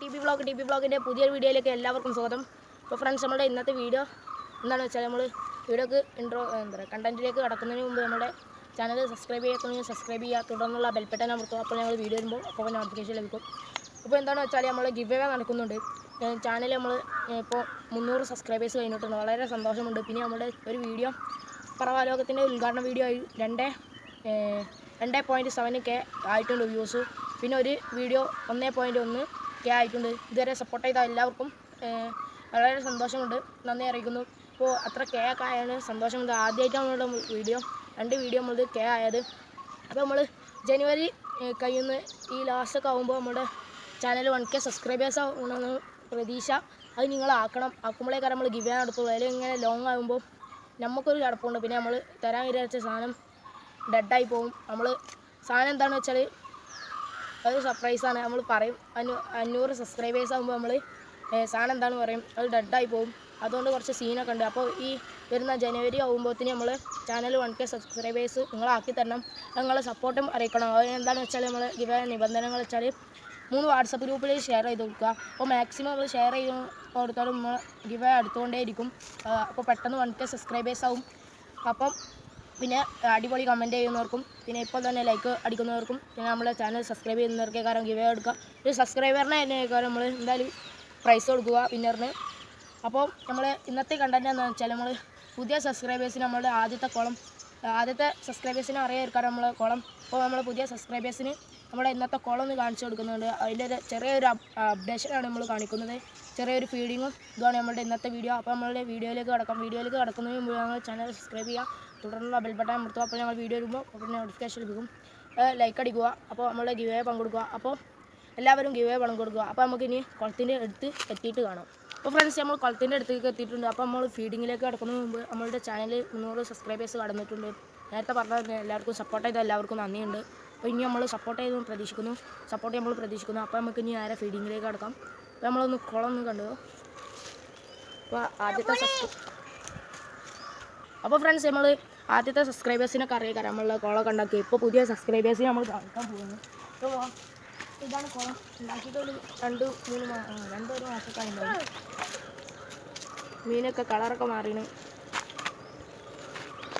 T P ബ്ലോഗിൻ്റെ പുതിയൊരു വീഡിയോയിലേക്ക് എല്ലാവർക്കും സ്വാഗതം. അപ്പോൾ ഫ്രണ്ട്സ്, നമ്മുടെ ഇന്നത്തെ വീഡിയോ എന്താണെന്ന് വെച്ചാൽ നമ്മൾ വീഡിയോക്ക് കണ്ടൻറ്റിലേക്ക് കടക്കുന്നതിന് മുമ്പ് നമ്മുടെ ചാനൽ സബ്സ്ക്രൈബ് ചെയ്യാത്തതിന് സബ്സ്ക്രൈബ് ചെയ്യുക, തുടർന്നുള്ള ബെൽബട്ടൺ അമർത്തുക. അപ്പോൾ ഞങ്ങൾ വീഡിയോ വരുമ്പോൾ അപ്പോൾ നോട്ടിഫിക്കേഷൻ ലഭിക്കും. അപ്പോൾ എന്താണെന്ന് വെച്ചാൽ നമ്മൾ ഗിവ് അവേ നടക്കുന്നുണ്ട്. ചാനൽ നമ്മൾ ഇപ്പോൾ 300 സബ്സ്ക്രൈബേഴ്സ് കഴിഞ്ഞിട്ടുണ്ട്. വളരെ സന്തോഷമുണ്ട്. പിന്നെ നമ്മുടെ ഒരു വീഡിയോ പറവാലോകത്തിൻ്റെ ഉദ്ഘാടന വീഡിയോ ആയി 2.7K ആയിട്ടുണ്ട് വ്യൂസ്. പിന്നെ ഒരു വീഡിയോ 1.1K ആയിട്ടുണ്ട്. ഇതുവരെ സപ്പോർട്ട് ചെയ്ത എല്ലാവർക്കും വളരെ സന്തോഷമുണ്ട്, നന്ദി അറിയിക്കുന്നു. ഇപ്പോൾ അത്ര K ഒക്കെ ആയാണ് സന്തോഷമുണ്ട്. ആദ്യമായിട്ടാണ് നമ്മളുടെ വീഡിയോ 2 വീഡിയോ നമ്മളത് K ആയത്. അപ്പോൾ നമ്മൾ ജനുവരി കഴിയുന്ന ഈ ലാസ്റ്റൊക്കെ ആകുമ്പോൾ നമ്മുടെ ചാനൽ 1K സബ്സ്ക്രൈബേഴ്സ് ആവണമെന്ന് പ്രതീക്ഷ. അത് ആക്കുമ്പോഴേക്കാരം നമ്മൾ ഗിവ് നടത്തുള്ളൂ. അതിൽ ഇങ്ങനെ ലോങ് ആകുമ്പോൾ നമുക്കൊരു ചടപ്പുണ്ട്. പിന്നെ നമ്മൾ തരാൻ വിചാരിച്ച സാധനം ഡെഡായി പോകും. സാധനം എന്താണെന്ന് വെച്ചാൽ അത് സർപ്രൈസാണ്. നമ്മൾ പറയും 500 സബ്സ്ക്രൈബേഴ്സ് ആകുമ്പോൾ നമ്മൾ സാധനം എന്താണെന്ന് പറയും, അത് ഡെഡായി പോകും. അതുകൊണ്ട് കുറച്ച് സീനൊക്കെ ഉണ്ട്. അപ്പോൾ ഈ വരുന്ന ജനുവരി ആകുമ്പോഴത്തേന് നമ്മൾ ചാനൽ 1K സബ്സ്ക്രൈബേഴ്സ് നിങ്ങളാക്കി തരണം. നിങ്ങളെ സപ്പോർട്ടും അറിയിക്കണം. അത് എന്താണെന്ന് വെച്ചാൽ നമ്മൾ ഗിവ് നിബന്ധനകൾ വെച്ചാൽ 3 വാട്സപ്പ് ഗ്രൂപ്പിൽ ഷെയർ ചെയ്ത് കൊടുക്കുക. അപ്പോൾ മാക്സിമം നമ്മൾ ഷെയർ ചെയ്ത് കൊടുത്താലും നമ്മൾ ഗിവ് അടുത്തുകൊണ്ടേയിരിക്കും. അപ്പോൾ പെട്ടെന്ന് 1K സബ്സ്ക്രൈബേഴ്സ് ആവും. അപ്പം പിന്നെ അടിപൊളി കമൻറ്റ് ചെയ്യുന്നവർക്കും പിന്നെ ഇപ്പോൾ തന്നെ ലൈക്ക് അടിക്കുന്നവർക്കും പിന്നെ നമ്മളെ ചാനൽ സബ്സ്ക്രൈബ് ചെയ്യുന്നവർക്കേ കാരണം ഗിവ് എടുക്കുക. ഒരു സബ്സ്ക്രൈബറിനെ തന്നെ കാരണം നമ്മൾ എന്തായാലും പ്രൈസ് കൊടുക്കുക വിന്നറിന്. അപ്പോൾ നമ്മൾ ഇന്നത്തെ കണ്ടന്റ് എന്താണെന്ന് വെച്ചാൽ നമ്മൾ പുതിയ സബ്സ്ക്രൈബേഴ്സിന് നമ്മളുടെ ആദ്യത്തെ സബ്സ്ക്രൈബേഴ്സിനെ അറിയാതിരിക്കാൻ നമ്മളെ കോളം. അപ്പോൾ നമ്മൾ പുതിയ സബ്സ്ക്രൈബേഴ്സിന് നമ്മുടെ ഇന്നത്തെ കോളം ഒന്ന് കാണിച്ചു കൊടുക്കുന്നുണ്ട്. അതിൻ്റെ ചെറിയൊരു അപ്ഡേഷനാണ് നമ്മൾ കാണിക്കുന്നത്. ചെറിയൊരു ഫീഡിങ്ങും ഇതാണ് നമ്മളുടെ ഇന്നത്തെ വീഡിയോ. അപ്പോൾ നമ്മളുടെ വീഡിയോയിലേക്ക് കടക്കുന്നതിന് മുമ്പ് ഞങ്ങൾ ചാനൽ സബ്സ്ക്രൈബ് ചെയ്യുക, തുടർന്നുള്ള ബെൽ ബട്ടൺ അമർത്തുക. അപ്പോൾ ഞങ്ങൾ വീഡിയോ വരുമ്പോൾ അപ്പോൾ നോട്ടിഫിക്കേഷൻ ലഭിക്കും. ലൈക്ക് അടിക്കുക. അപ്പോൾ നമ്മളുടെ ഗിവ് അവേ പങ്കെടുക്കുക. അപ്പോൾ എല്ലാവരും ഗിവ് അവേ പങ്കെടുക്കുക. അപ്പോൾ നമുക്ക് ഇനി കുളത്തിൻ്റെ അടുത്ത് എത്തിയിട്ട് കാണാം. അപ്പോൾ ഫ്രണ്ട്സ്, നമ്മൾ കുളത്തിൻ്റെ അടുത്തേക്ക് എത്തിയിട്ടുണ്ട്. അപ്പോൾ നമ്മൾ ഫീഡിങ്ങിലേക്ക് കടക്കുന്നതിന് മുമ്പ് നമ്മളുടെ ചാനൽ 300 സബ്സ്ക്രൈബേഴ്സ് കടന്നിട്ടുണ്ട്. നേരത്തെ പറഞ്ഞ എല്ലാവർക്കും സപ്പോർട്ട് ചെയ്ത എല്ലാവർക്കും നന്ദിയുണ്ട്. അപ്പോൾ ഇനി നമ്മൾ സപ്പോർട്ട് നമ്മൾ പ്രതീക്ഷിക്കുന്നു. അപ്പോൾ നമുക്ക് ഇനി നേരെ ഫീഡിങ്ങിലേക്ക് കടക്കാം. അപ്പോൾ നമ്മളൊന്ന് കുളം ഒന്ന് കണ്ടു. അപ്പോൾ ഫ്രണ്ട്സ്, നമ്മൾ ആദ്യത്തെ സബ്സ്ക്രൈബേഴ്സിനൊക്കെ അറിയിക്കാം നമ്മളുടെ കുളം ഉണ്ടാക്കി. ഇപ്പോൾ പുതിയ സബ്സ്ക്രൈബേഴ്സിനെ നമ്മൾ കാണിക്കാൻ പോകുന്നു. അപ്പോൾ ഇതാണ് കുളം. ഉണ്ടാക്കിയിട്ട് ഒരു 2-3 മാസമൊക്കെ ആയിട്ടുണ്ടാവും. മീനൊക്കെ കളറൊക്കെ മാറിയാണ്.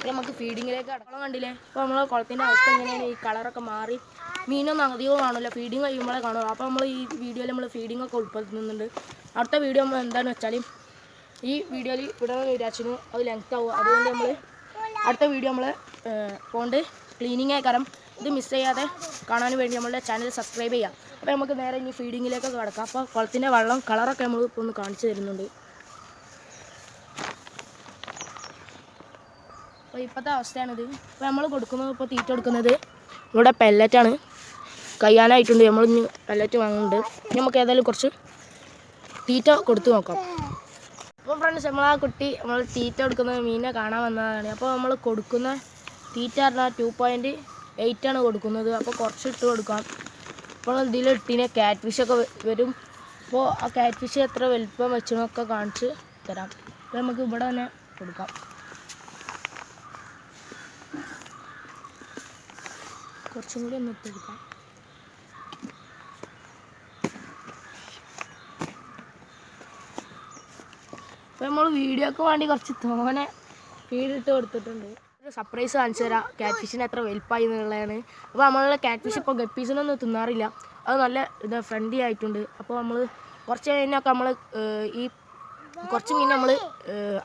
നമുക്ക് ഫീഡിങ്ങിലേക്ക് കുളം കണ്ടില്ലേ. അപ്പോൾ നമ്മൾ കുളത്തിൻ്റെ അവസ്ഥ എങ്ങനെയാണ്, ഈ കളറൊക്കെ മാറി മീനൊന്നും അധികം കാണില്ല. ഫീഡിങ് കഴിയുമ്പോഴേ കാണുള്ളൂ. അപ്പോൾ നമ്മൾ ഈ വീഡിയോയിൽ നമ്മൾ ഫീഡിങ്ങൊക്കെ ഉൾപ്പെടുത്തുന്നുണ്ട്. അടുത്ത വീഡിയോ എന്താണെന്ന് വെച്ചാൽ ഈ വീഡിയോയിൽ ഇവിടെ വിചാരിച്ചു അത് ലെങ്ത് ആവും. അതുകൊണ്ട് നമ്മൾ അടുത്ത വീഡിയോ നമ്മൾ കൊണ്ട് ക്ലീനിങ് ആയിക്കാരം. ഇത് മിസ് ചെയ്യാതെ കാണാൻ വേണ്ടി നമ്മളുടെ ചാനൽ സബ്സ്ക്രൈബ് ചെയ്യാം. അപ്പോൾ നമുക്ക് നേരെ ഇനി ഫീഡിങ്ങിലേക്കൊക്കെ കിടക്കാം. അപ്പോൾ കുളത്തിൻ്റെ വെള്ളം കളറൊക്കെ നമ്മൾ ഇപ്പോൾ ഒന്ന് കാണിച്ചു തരുന്നുണ്ട്. അപ്പോൾ ഇപ്പോഴത്തെ അവസ്ഥയാണിത്. അപ്പോൾ നമ്മൾ ഇപ്പോൾ തീറ്റ കൊടുക്കുന്നത് ഇവിടെ പെല്ലറ്റാണ്. കഴിയാനായിട്ടുണ്ട്. നമ്മൾ ഇനി പെല്ലറ്റ് വാങ്ങുന്നുണ്ട്. നമുക്ക് ഏതായാലും കുറച്ച് തീറ്റ കൊടുത്ത് നോക്കാം. അപ്പോൾ ഫ്രണ്ട്സ്, നമ്മൾ തീറ്റ കൊടുക്കുന്ന മീനിനെ കാണാൻ വന്നതാണ്. അപ്പോൾ നമ്മൾ കൊടുക്കുന്ന തീറ്റ പറഞ്ഞാൽ 2.8 കൊടുക്കുന്നത്. അപ്പോൾ കുറച്ച് ഇട്ട് കൊടുക്കാം. അപ്പോൾ ഇതിലിട്ടിനെ ക്യാറ്റ് ഫിഷൊക്കെ വരും. അപ്പോൾ ആ ക്യാറ്റ് ഫിഷ് എത്ര വലുപ്പം വെച്ചൊക്കെ കാണിച്ച് തരാം. അപ്പോൾ നമുക്ക് ഇവിടെ തന്നെ കൊടുക്കാം. കുറച്ചും കൂടി ഒന്ന് ഇട്ടെടുക്കാം. അപ്പോൾ നമ്മൾ വീഡിയോക്ക് വേണ്ടി കുറച്ച് തോനെ ഫീഡിട്ട് കൊടുത്തിട്ടുണ്ട്. ഒരു സർപ്രൈസ് കാണിച്ചു തരാം. ക്യാറ്റ് ഫിഷിന് എത്ര വലുപ്പമായി എന്നുള്ളതാണ്. അപ്പോൾ നമ്മളുടെ ക്യാറ്റ് ഫിഷ് ഇപ്പോൾ ഗപ്പീസിനൊന്നും തിന്നാറില്ല. അത് നല്ല ഫ്രണ്ട്ലി ആയിട്ടുണ്ട്. അപ്പോൾ നമ്മൾ കുറച്ച് കഴിഞ്ഞൊക്കെ നമ്മൾ ഈ കുറച്ച് മീൻ നമ്മൾ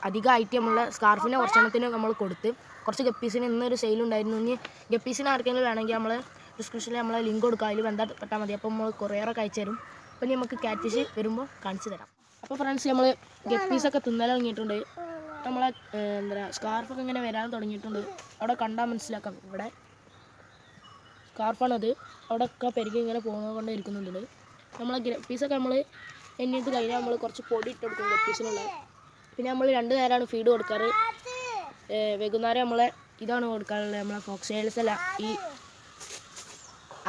അധികമായിട്ട് നമ്മളെ സ്കാർഫിനെ കുറച്ചെണ്ണത്തിന് നമ്മൾ കൊടുത്ത് കുറച്ച് ഗപ്പീസിന് ഇന്നൊരു സെയിലുണ്ടായിരുന്നു. ഇനി ഗപ്പീസിന് ആർക്കെങ്കിലും വേണമെങ്കിൽ നമ്മൾ ഡിസ്ക്രിപ്ഷനിൽ നമ്മളെ ലിങ്ക് കൊടുക്കുക, അതിൽ ബന്ധപ്പെട്ടാൽ മതി. അപ്പോൾ നമ്മൾ കൊറിയറൊക്കെ അയച്ചു തരും. അപ്പോൾ ഇനി നമുക്ക് ക്യാറ്റ് ഫിഷ് വരുമ്പോൾ കാണിച്ചു തരാം. അപ്പോൾ ഫ്രണ്ട്സ്, നമ്മൾ ഗപ്പീസൊക്കെ തിന്നൽ തുടങ്ങിയിട്ടുണ്ട്. നമ്മളെ സ്കാർഫൊക്കെ ഇങ്ങനെ വരാൻ തുടങ്ങിയിട്ടുണ്ട്. അവിടെ കണ്ടാൽ മനസ്സിലാക്കാം. ഇവിടെ സ്കാർഫാണത്. അവിടെയൊക്കെ പെരുകി ഇങ്ങനെ പോകുന്നത് കൊണ്ട് ഇരിക്കുന്നുണ്ട്. നമ്മളെ ഗപ്പീസൊക്കെ നമ്മൾ എന്നിട്ട് കഴിഞ്ഞാൽ നമ്മൾ കുറച്ച് പൊടി ഇട്ട് കൊടുക്കും ഗപ്പീസിനുള്ള. പിന്നെ നമ്മൾ 2 നേരമാണ് ഫീഡ് കൊടുക്കാറ്. വൈകുന്നേരം ഇതാണ് കൊടുക്കാറുള്ളത്. നമ്മളെ ഫോക്സൈൽസ് അല്ല, ഈ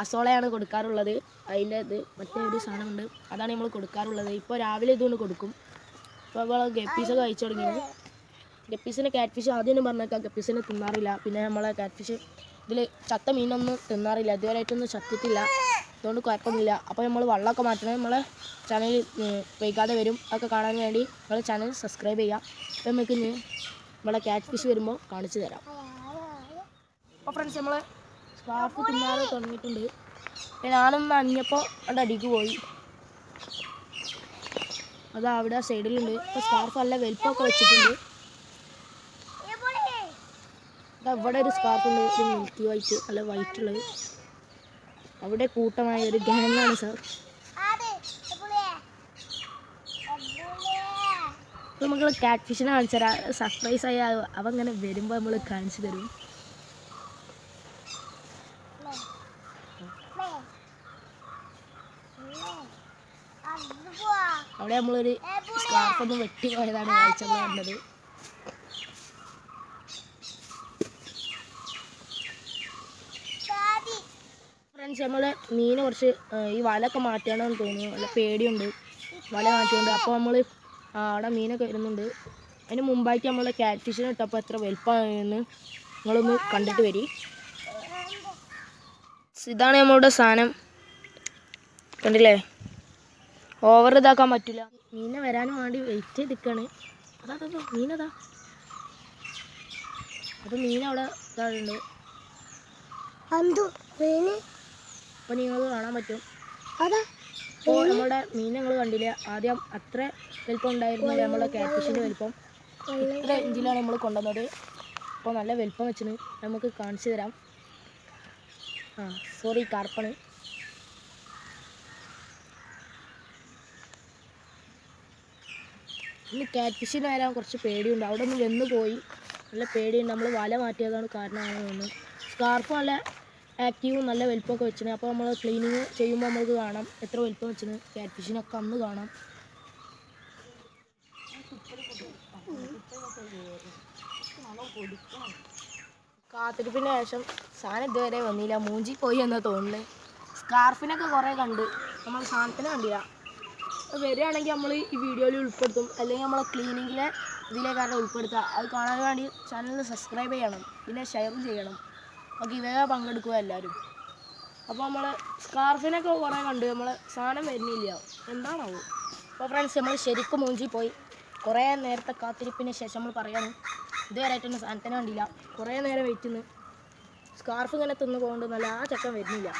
അസോളയാണ് കൊടുക്കാറുള്ളത്. അതിൻ്റെ മറ്റേ ഒരു സാധനമുണ്ട്, അതാണ് നമ്മൾ കൊടുക്കാറുള്ളത്. ഇപ്പോൾ രാവിലെ ഇതുകൊണ്ട് കൊടുക്കും. അപ്പോൾ നമ്മൾ ഗപ്പീസൊക്കെ കഴിച്ചു തുടങ്ങിയത്. ഗപ്പീസിന് ക്യാറ്റ് ഫിഷ് ആദ്യം പറഞ്ഞേക്കാം ഗപ്പീസിനെ തിന്നാറില്ല. പിന്നെ നമ്മളെ ക്യാറ്റ് ഫിഷ് ഇതിൽ ചത്ത മീനൊന്നും തിന്നാറില്ല, ഇതുവരെയായിട്ടൊന്നും ചത്തിട്ടില്ല, അതുകൊണ്ട് കുഴപ്പമൊന്നുമില്ല. അപ്പോൾ നമ്മൾ വെള്ളമൊക്കെ മാറ്റണം. നമ്മളെ ചാനൽ വൈകാതെ വരും, അതൊക്കെ കാണാൻ വേണ്ടി നമ്മളെ ചാനൽ സബ്സ്ക്രൈബ് ചെയ്യുക. അപ്പോൾ നമുക്ക് ഇനി നമ്മളെ ക്യാറ്റ് ഫിഷ് വരുമ്പോൾ കാണിച്ചു തരാം. അപ്പോൾ ഫ്രണ്ട്സ് നമ്മൾ സ്കാർഫ് തിന്നാതെ തുടങ്ങിയിട്ടുണ്ട്. ഞാനും നനഞ്ഞപ്പോൾ അവിടെ അടിക്ക് പോയി, അത് അവിടെ സൈഡിലുണ്ട്. ഇപ്പോൾ സ്കാർഫ് നല്ല വലുപ്പമൊക്കെ വെച്ചിട്ടുണ്ട്. ഇവിടെ ഒരു സ്കാർഫ് ഉണ്ട്, ഒരു മിൽക്കി വൈറ്റ്, നല്ല വൈറ്റ് ഉള്ളത്. അവിടെ കൂട്ടമായ ഒരു ഗ്യാങ്ങാണ് സാർ. അപ്പോൾ നമ്മൾ ക്യാറ്റ് ഫിഷിനെ കാണിച്ചു തരാം. സർപ്രൈസ് ആയി അവ ഇങ്ങനെ വരുമ്പോൾ നമ്മൾ കാണിച്ചു തരും. അവിടെ നമ്മളൊരു സ്കാർഫൊന്നും വെട്ടി പോയതാണ് കാഴ്ചകൾ കണ്ടത്. ഫ്രണ്ട്സ് നമ്മൾ മീനെ കുറച്ച് ഈ വലയൊക്കെ മാറ്റണമെന്ന് തോന്നുന്നു, നല്ല പേടിയുണ്ട് വല മാറ്റിയുണ്ട്. അപ്പോൾ നമ്മൾ അവിടെ മീനൊക്കെ വരുന്നുണ്ട്. അതിന് മുമ്പായിട്ട് നമ്മൾ ക്യാറ്റ് ഫിഷിനെ ഇട്ടപ്പോൾ എത്ര വലുപ്പമാണെന്ന് നിങ്ങളൊന്ന് കണ്ടിട്ട് വരി. ഇതാണ് നമ്മളുടെ സാധനം, കണ്ടില്ലേ? ഓവർ ഇതാക്കാൻ പറ്റില്ല. മീനെ വരാനും വേണ്ടി വെയിറ്റ് ചെയ്തിരിക്കുകയാണ്. അതാ മീനതാ, അപ്പോൾ മീനവിടെ ഇതാളുണ്ട്. അപ്പോൾ നിങ്ങൾക്ക് കാണാൻ പറ്റും. അപ്പോൾ നമ്മുടെ മീൻ നിങ്ങൾ കണ്ടില്ല, ആദ്യം അത്ര വലിപ്പം ഉണ്ടായിരുന്നു നമ്മുടെ ക്യാറ്റ് ഫിഷിൻ്റെ വലിപ്പം. ഇത്ര ഇഞ്ചിലാണ് നമ്മൾ കൊണ്ടുവന്നത്. അപ്പോൾ നല്ല വലിപ്പം വെച്ചിന്, നമുക്ക് കാണിച്ചു തരാം. സോറി, കാർപ്പാണ്. ഇനി ക്യാറ്റ് ഫിഷിന് വരാൻ കുറച്ച് പേടിയുണ്ട്, അവിടെ ഒന്ന് വെന്ന് പോയി, നല്ല പേടിയുണ്ട്. നമ്മൾ വല മാറ്റിയതാണ് കാരണമാണ് തോന്നുന്നു. സ്കാർഫ് നല്ല ആക്റ്റീവും നല്ല വലിപ്പമൊക്കെ വെച്ചിന്. അപ്പോൾ നമ്മൾ ക്ലീനിങ് ചെയ്യുമ്പോൾ നമുക്ക് കാണാം എത്ര വലിപ്പം വെച്ചിന്. ക്യാറ്റ് ഫിഷിനൊക്കെ അന്ന് കാണാം. കാത്തിരിപ്പിന് ശേഷം സാധനം ഇതുവരെ വന്നില്ല, മൂഞ്ചി പോയി എന്നാണ് തോന്നുന്നത്. സ്കാർഫിനൊക്കെ കുറേ കണ്ട്, നമ്മൾ സാധനത്തിന് കണ്ടില്ല. വരികയാണെങ്കിൽ നമ്മൾ ഈ വീഡിയോയിൽ ഉൾപ്പെടുത്തും, അല്ലെങ്കിൽ നമ്മളെ ക്ലീനിങ്ങിലെ ഇതിലേക്കാണ് ഉൾപ്പെടുത്തുക. അത് കാണാൻ വേണ്ടി ചാനൽ സബ്സ്ക്രൈബ് ചെയ്യണം, പിന്നെ ഷെയറും ചെയ്യണം. അപ്പോൾ ഇവയെ പങ്കെടുക്കുക എല്ലാവരും. അപ്പോൾ നമ്മൾ സ്കാർഫിനൊക്കെ കുറേ കണ്ട്, നമ്മൾ സാധനം വരുന്നില്ല, എന്താണാവോ. അപ്പോൾ ഫ്രണ്ട്സ് നമ്മൾ ശരിക്കും മൂഞ്ചി പോയി. കുറേ നേരത്തെ കാത്തിരിപ്പിന് ശേഷം നമ്മൾ പറയണം, ഇതുവരെയായിട്ടൊന്നും സാധനത്തിന് കണ്ടില്ല. കുറേ നേരം വെയിറ്റ് ചെയ്യുന്നു. സ്കാർഫ് ഇങ്ങനെ തിന്ന് പോകുന്നുണ്ട്, നല്ല ആ ചക്കം വരുന്നില്ല.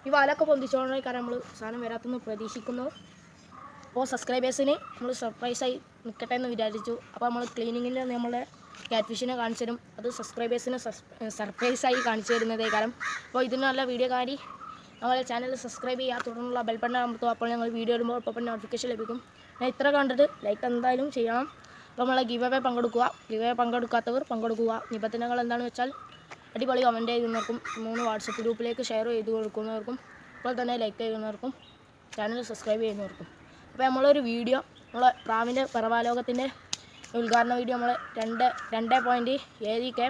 ഈ വലൊക്കെ പൊന്തിച്ചോണ്ടായി കാരണം നമ്മൾ സാധനം വരാത്തെന്ന് പ്രതീക്ഷിക്കുന്നു. അപ്പോൾ സബ്സ്ക്രൈബേഴ്സിന് നമ്മൾ സർപ്രൈസായി നിൽക്കട്ടെ എന്ന് വിചാരിച്ചു. അപ്പോൾ നമ്മൾ ക്ലീനിങ്ങിൻ്റെ നമ്മളെ ക്യാറ്റ് ഫിഷിനെ കാണിച്ചു തരും, അത് സബ്സ്ക്രൈബേഴ്സിന് സർപ്രൈസായി കാണിച്ചു തരുന്നതേ കാരണം. അപ്പോൾ ഇതിന് നല്ല വീഡിയോ കാര്യം നമ്മളെ ചാനൽ സബ്സ്ക്രൈബ് ചെയ്യുക, തുടർന്നുള്ള ബെൽ ബട്ടൺ അമർത്തുക. അപ്പോൾ ഞങ്ങൾ വീഡിയോ ഇടുമ്പോൾ അപ്പോൾ നോട്ടിഫിക്കേഷൻ ലഭിക്കും. ഞാൻ ഇത്ര കണ്ടിട്ട് ലൈക്ക് എന്തായാലും ചെയ്യണം. അപ്പോൾ നമ്മളെ ഗിവ് അവേ പങ്കെടുക്കുക. ഗിവ് അവേ പങ്കെടുക്കാത്തവർ പങ്കെടുക്കുക. നിബന്ധനകൾ എന്താണെന്ന് വെച്ചാൽ അടിപൊളി കമൻറ്റ് ചെയ്യുന്നവർക്കും 3 വാട്സപ്പ് ഗ്രൂപ്പിലേക്ക് ഷെയർ ചെയ്ത് കൊടുക്കുന്നവർക്കും ഇപ്പോൾ തന്നെ ലൈക്ക് ചെയ്യുന്നവർക്കും ചാനൽ സബ്സ്ക്രൈബ് ചെയ്യുന്നവർക്കും. അപ്പോൾ നമ്മളൊരു വീഡിയോ നമ്മളെ പ്രാവിൻ്റെ പറവാലോകത്തിൻ്റെ ഉദ്ഘാടന വീഡിയോ നമ്മൾ 2.7K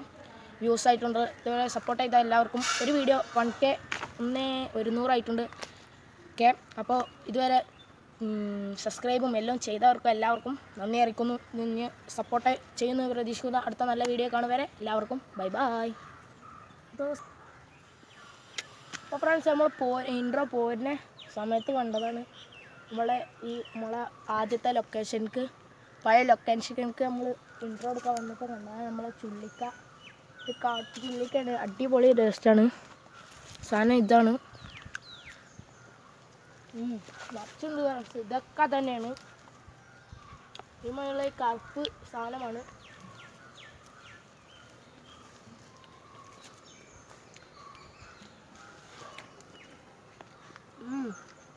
വ്യൂസ് ആയിട്ടുണ്ട്. ഇതുപോലെ സപ്പോർട്ട് ചെയ്ത എല്ലാവർക്കും ഒരു വീഡിയോ 1K 100 ആയിട്ടുണ്ട് K. അപ്പോൾ ഇതുവരെ സബ്സ്ക്രൈബും എല്ലാം ചെയ്തവർക്കും എല്ലാവർക്കും നന്ദി അറിയിക്കുന്നു. ഇനി സപ്പോർട്ട് ചെയ്യുന്ന പ്രതീക്ഷിക്കുന്ന അടുത്ത നല്ല വീഡിയോ കാണുവരെ എല്ലാവർക്കും ബൈ ബൈ. അപ്പോൾ ഫ്രണ്ട്സ് നമ്മൾ ഇൻട്രോ പോരുന്ന സമയത്ത് കണ്ടതാണ് നമ്മളെ ആദ്യത്തെ ലൊക്കേഷനിക്ക്, പഴയ ലൊക്കേഷനിക്ക് നമ്മൾ ഇൻട്രോ എടുക്കാൻ വന്നപ്പോൾ കണ്ടതാണ് നമ്മളെ ചുള്ളിക്ക. ഇത് കാട്ടു ചുള്ളിക്കാണ്, അടിപൊളി ടേസ്റ്റാണ് സാധനം. ഇതാണ് നിറച്ചുണ്ട് ഫ്രണ്ട്സ്, ഇതൊക്കെ തന്നെയാണ്. ഇതുമായുള്ള കറുപ്പ് സാധനമാണ്.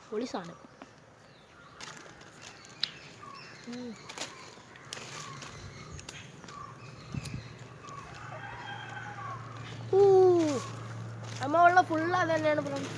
പൊളി സാധനം. നമ്മളുള്ള ഫുള്ള് അത് തന്നെയാണ് ഫ്രണ്ട്സ്.